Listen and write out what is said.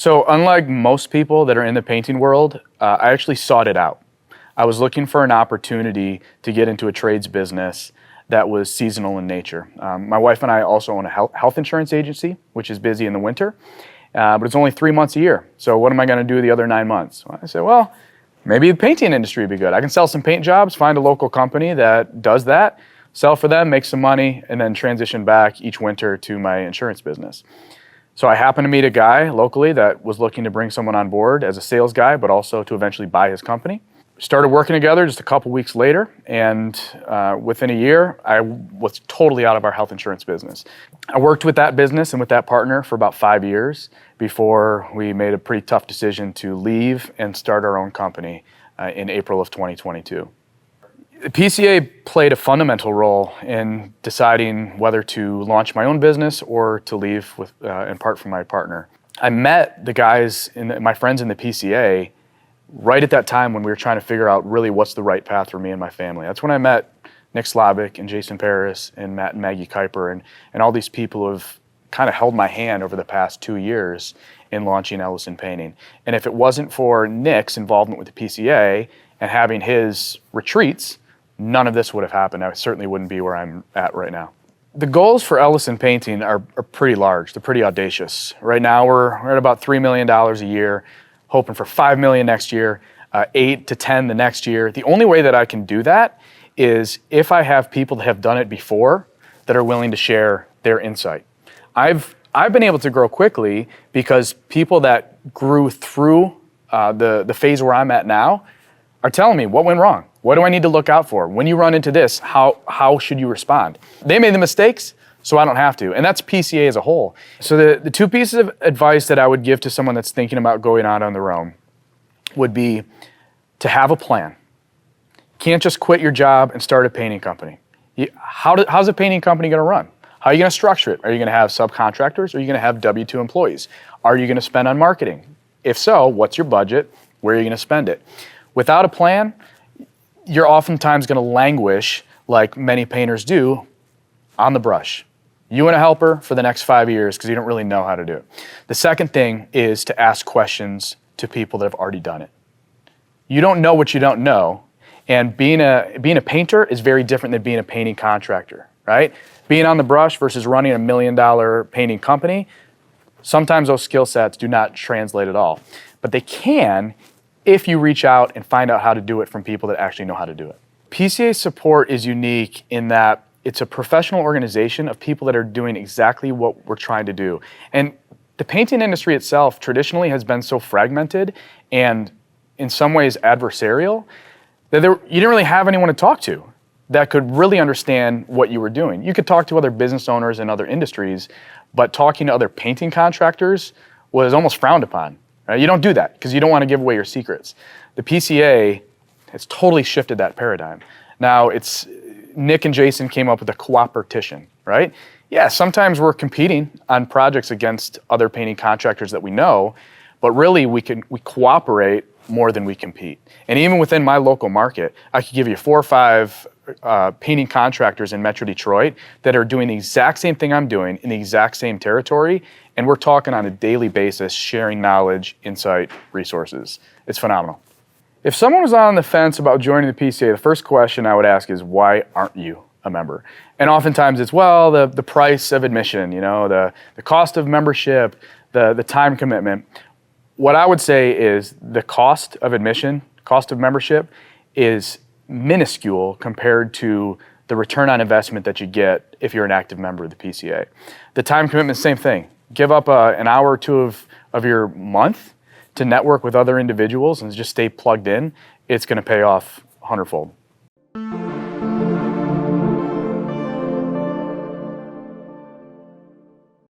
So unlike most people that are in the painting world, I actually sought it out. I was looking for an opportunity to get into a trades business that was seasonal in nature. My wife and I also own a health insurance agency, which is busy in the winter, but it's only 3 months a year. So what am I going to do the other 9 months? Well, I said, well, maybe the painting industry would be good. I can sell some paint jobs, find a local company that does that, sell for them, make some money, and then transition back each winter to my insurance business. So I happened to meet a guy locally that was looking to bring someone on board as a sales guy, but also to eventually buy his company. Started working together just a couple weeks later, and within a year, I was totally out of our health insurance business. I worked with that business and with that partner for about 5 years before we made a pretty tough decision to leave and start our own company in April of 2022. The PCA played a fundamental role in deciding whether to launch my own business or to leave and part from my partner. I met the guys, my friends in the PCA, right at that time when we were trying to figure out really what's the right path for me and my family. That's when I met Nick Slavic and Jason Paris and Matt and Maggie Kuiper and all these people who have kind of held my hand over the past 2 years in launching Ellison Painting. And if it wasn't for Nick's involvement with the PCA and having his retreats, none of this would have happened. I certainly wouldn't be where I'm at right now. The goals for Ellison Painting are pretty large. They're pretty audacious. Right now we're at about $3 million a year, hoping for $5 million next year, 8 to 10 the next year. The only way that I can do that is if I have people that have done it before that are willing to share their insight. I've been able to grow quickly because people that grew through the phase where I'm at now are telling me what went wrong. What do I need to look out for? When you run into this, how should you respond? They made the mistakes, so I don't have to. And that's PCA as a whole. So the two pieces of advice that I would give to someone that's thinking about going out on their own would be to have a plan. You can't just quit your job and start a painting company. How's a painting company going to run? How are you going to structure it? Are you going to have subcontractors or are you going to have W-2 employees? Are you going to spend on marketing? If so, what's your budget? Where are you going to spend it? Without a plan, you're oftentimes going to languish, like many painters do, on the brush. You and a helper for the next 5 years because you don't really know how to do it. The second thing is to ask questions to people that have already done it. You don't know what you don't know, and being a painter is very different than being a painting contractor, right? Being on the brush versus running $1 million painting company, sometimes those skill sets do not translate at all. But they can if you reach out and find out how to do it from people that actually know how to do it. PCA support is unique in that it's a professional organization of people that are doing exactly what we're trying to do. And the painting industry itself traditionally has been so fragmented and in some ways adversarial that you didn't really have anyone to talk to that could really understand what you were doing. You could talk to other business owners in other industries, but talking to other painting contractors was almost frowned upon. Right? You don't do that because you don't want to give away your secrets. The PCA has totally shifted that paradigm. Now Nick and Jason came up with a cooperation, right? Yeah, sometimes we're competing on projects against other painting contractors that we know, but really we cooperate more than we compete. And even within my local market, I could give you 4 or 5 painting contractors in Metro Detroit that are doing the exact same thing I'm doing in the exact same territory, and we're talking on a daily basis, sharing knowledge, insight, resources. It's phenomenal. If someone was on the fence about joining the PCA, the first question I would ask is, why aren't you a member? And oftentimes it's, well, the price of admission, the cost of membership, the time commitment. What I would say is the cost of admission, cost of membership is minuscule compared to the return on investment that you get if you're an active member of the PCA. The time commitment, same thing. Give up an hour or two of your month to network with other individuals and just stay plugged in. It's going to pay off 100-fold.